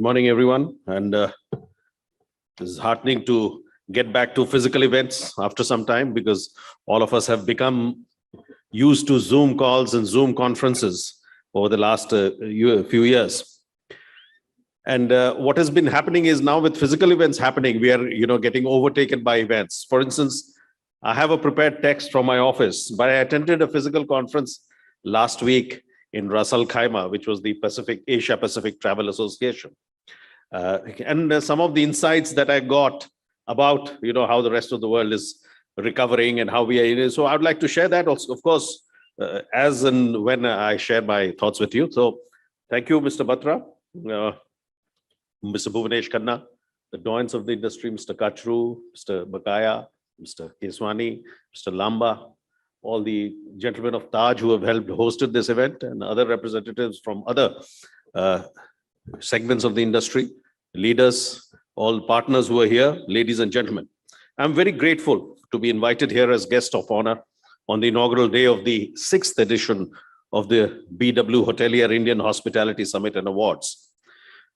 Good morning, everyone. And it is heartening to get back to physical events after some time because all of us have become used to Zoom calls and Zoom conferences over the last few years. And what has been happening is now with physical events happening, we are getting overtaken by events. For instance, I have a prepared text from my office, but I attended a physical conference last week in Ras Al Khaimah, which was the Asia Pacific Travel Association. And some of the insights that I got about how the rest of the world is recovering and how we are. So I would like to share that also, of course, as and when I share my thoughts with you. So thank you, Mr. Batra, Mr. Bhuvanesh Khanna, the doyens of the industry, Mr. Kachru, Mr. Bakaya, Mr. Keswani, Mr. Lamba, all the gentlemen of Taj who have helped hosted this event, and other representatives from other segments of the industry, leaders, all partners who are here, ladies and gentlemen. I'm very grateful to be invited here as guest of honor on the inaugural day of the 6th edition of the BW Hotelier Indian Hospitality Summit and Awards,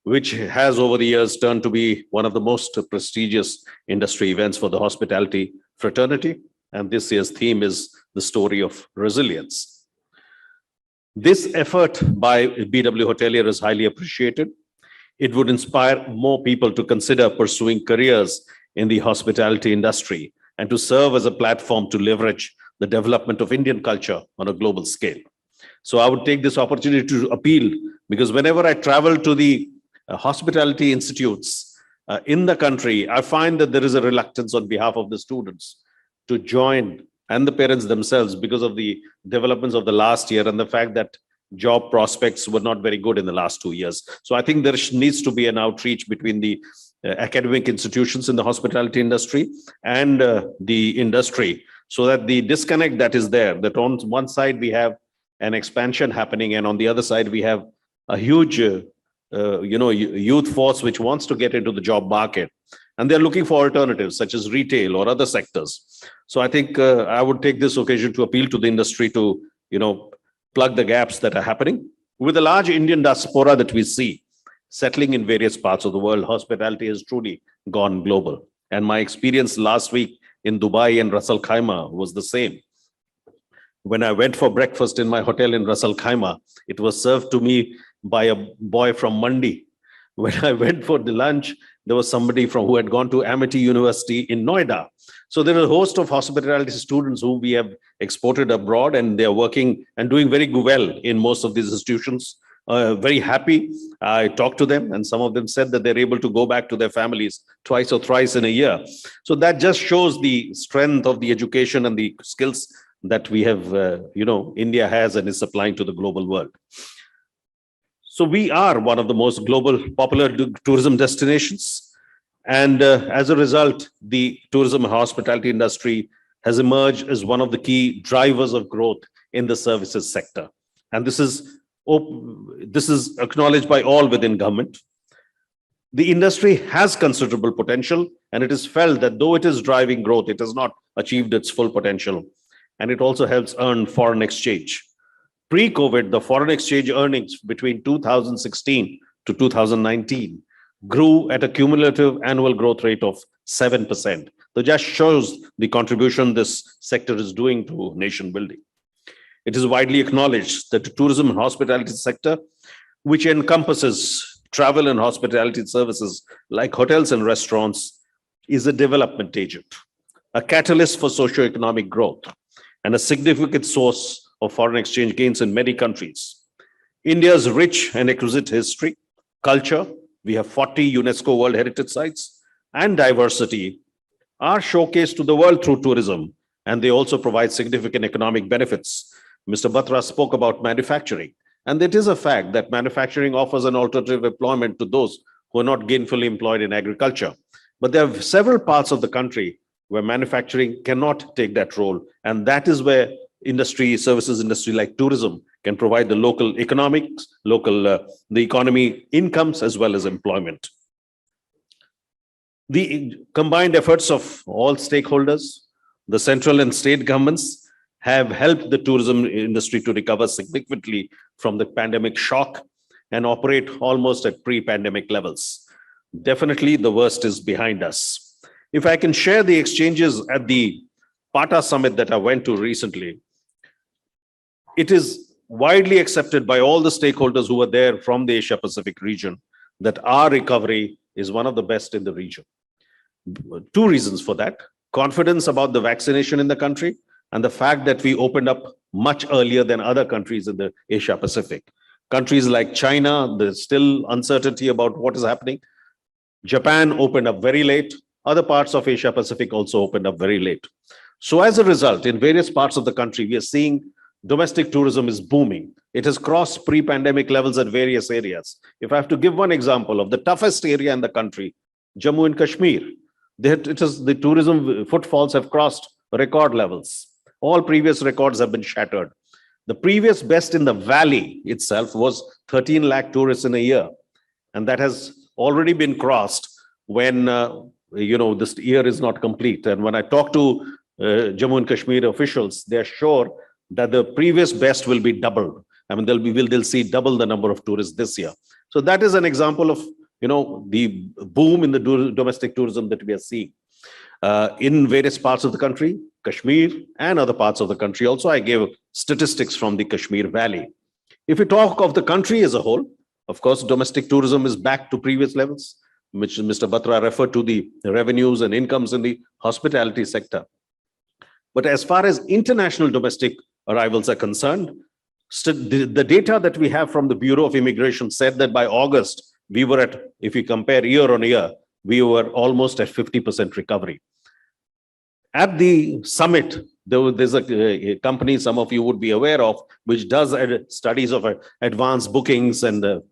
which has over the years turned to be one of the most prestigious industry events for the hospitality fraternity. And this year's theme is the story of resilience. This effort by BW Hotelier is highly appreciated. It would inspire more people to consider pursuing careers in the hospitality industry and to serve as a platform to leverage the development of Indian culture on a global scale. So I would take this opportunity to appeal, because whenever I travel to the hospitality institutes in the country, I find that there is a reluctance on behalf of the students to join, and the parents themselves, because of the developments of the last year and the fact that job prospects were not very good in the last 2 years. So I think there needs to be an outreach between the academic institutions in the hospitality industry and the industry, so that the disconnect that is there, that on one side we have an expansion happening and on the other side we have a huge youth force which wants to get into the job market, and they're looking for alternatives such as retail or other sectors. So I think I would take this occasion to appeal to the industry to plug the gaps that are happening. With the large Indian diaspora that we see settling in various parts of the world, hospitality has truly gone global. And my experience last week in Dubai and Ras Al Khaimah was the same. When I went for breakfast in my hotel in Ras Al Khaimah, it was served to me by a boy from Mandi. When I went for the lunch, there was somebody who had gone to Amity University in Noida. So there are a host of hospitality students who we have exported abroad, and they are working and doing very well in most of these institutions. Very happy. I talked to them, and some of them said that they're able to go back to their families twice or thrice in a year. So that just shows the strength of the education and the skills that we have, India has and is supplying to the global world. So we are one of the most global popular tourism destinations. And as a result, the tourism and hospitality industry has emerged as one of the key drivers of growth in the services sector. And this is acknowledged by all within government. The industry has considerable potential, and it is felt that though it is driving growth, it has not achieved its full potential. And it also helps earn foreign exchange. Pre-COVID, the foreign exchange earnings between 2016 to 2019 grew at a cumulative annual growth rate of 7%. So just shows the contribution this sector is doing to nation building. It is widely acknowledged that the tourism and hospitality sector, which encompasses travel and hospitality services like hotels and restaurants, is a development agent, a catalyst for socio-economic growth, and a significant source of foreign exchange gains in many countries. India's rich and exquisite history, culture, we have 40 UNESCO World Heritage Sites, and diversity are showcased to the world through tourism, and they also provide significant economic benefits. Mr. Batra spoke about manufacturing, and it is a fact that manufacturing offers an alternative employment to those who are not gainfully employed in agriculture. But there are several parts of the country where manufacturing cannot take that role, and that is where services industry like tourism can provide the local economics, the economy incomes as well as employment. The combined efforts of all stakeholders, the central and state governments, have helped the tourism industry to recover significantly from the pandemic shock and operate almost at pre-pandemic levels. Definitely the worst is behind us. If I can share the exchanges at the PATA summit that I went to recently, it is widely accepted by all the stakeholders who were there from the Asia Pacific region that our recovery is one of the best in the region. Two reasons for that: confidence about the vaccination in the country and the fact that we opened up much earlier than other countries in the Asia Pacific. Countries like China, there's still uncertainty about what is happening. Japan opened up very late. Other parts of Asia Pacific also opened up very late. So as a result, in various parts of the country, we are seeing domestic tourism is booming. It has crossed pre-pandemic levels at various areas. If I have to give one example of the toughest area in the country, Jammu and Kashmir, the tourism footfalls have crossed record levels. All previous records have been shattered. The previous best in the valley itself was 13 lakh tourists in a year. And that has already been crossed when, this year is not complete. And when I talk to Jammu and Kashmir officials, they're sure that the previous best will be doubled. I mean, they'll see double the number of tourists this year. So that is an example of, the boom in the domestic tourism that we are seeing in various parts of the country, Kashmir and other parts of the country. Also, I gave statistics from the Kashmir Valley. If we talk of the country as a whole, of course, domestic tourism is back to previous levels, which Mr. Batra referred to the revenues and incomes in the hospitality sector. But as far as international domestic arrivals are concerned, the data that we have from the Bureau of Immigration said that by August, we were at, if you compare year on year, we were almost at 50% recovery. At the summit, there's a company some of you would be aware of, which does studies of advanced bookings and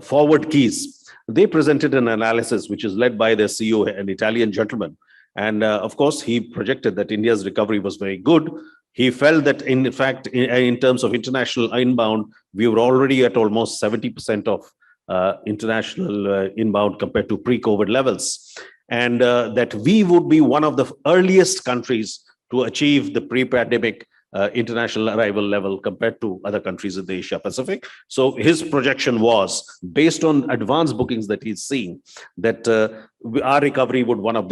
forward keys. They presented an analysis which is led by their CEO, an Italian gentleman. And of course, he projected that India's recovery was very good. He felt that, in fact, in terms of international inbound, we were already at almost 70% of international inbound compared to pre-COVID levels. And that we would be one of the earliest countries to achieve the pre-pandemic international arrival level compared to other countries in the Asia Pacific. So his projection was, based on advanced bookings that he's seeing, that our recovery would one of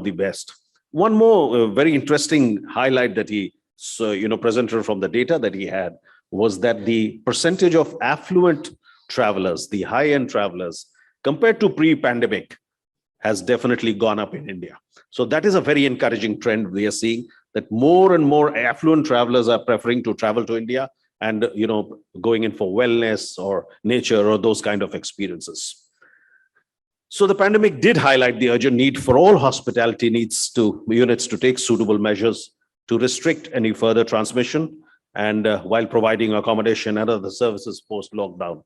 the best. One more very interesting highlight that he presented from the data that he had was that the percentage of affluent travelers, the high-end travelers, compared to pre-pandemic, has definitely gone up in India. So that is a very encouraging trend we are seeing, that more and more affluent travelers are preferring to travel to India and, going in for wellness or nature or those kind of experiences. So the pandemic did highlight the urgent need for all hospitality units to take suitable measures to restrict any further transmission, and while providing accommodation and other services post-lockdown.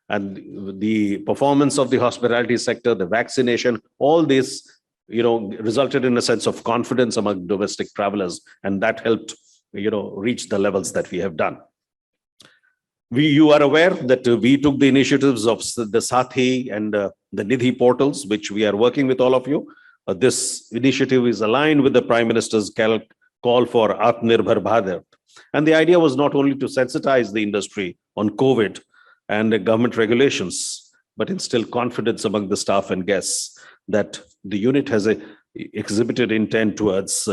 And the performance of the hospitality sector, the vaccination, all this, resulted in a sense of confidence among domestic travelers, and that helped, reach the levels that we have done. You are aware that we took the initiatives of the Sathi and the Nidhi portals, which we are working with all of you. This initiative is aligned with the Prime Minister's call for Atmanirbhar Bharat. And the idea was not only to sensitize the industry on COVID and the government regulations, but instill confidence among the staff and guests that the unit has exhibited intent towards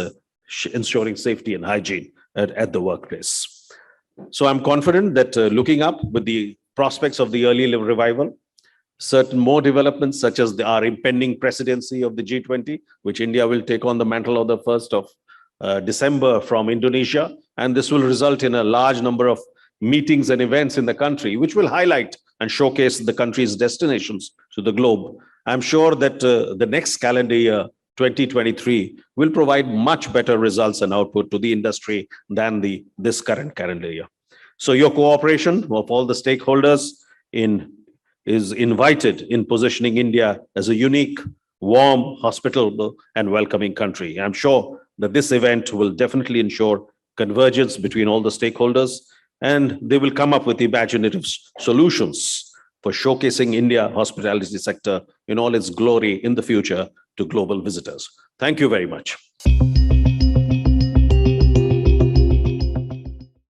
ensuring safety and hygiene at the workplace. So I'm confident that looking up with the prospects of the early revival, certain more developments such as our impending presidency of the G20, which India will take on the mantle on the 1st of December from Indonesia. And this will result in a large number of meetings and events in the country, which will highlight and showcase the country's destinations to the globe. I'm sure that the next calendar year, 2023, will provide much better results and output to the industry than this current calendar year. So your cooperation of all the stakeholders is invited in positioning India as a unique, warm, hospitable, and welcoming country. I'm sure that this event will definitely ensure convergence between all the stakeholders, and they will come up with imaginative solutions for showcasing India hospitality sector in all its glory in the future to global visitors. Thank you very much.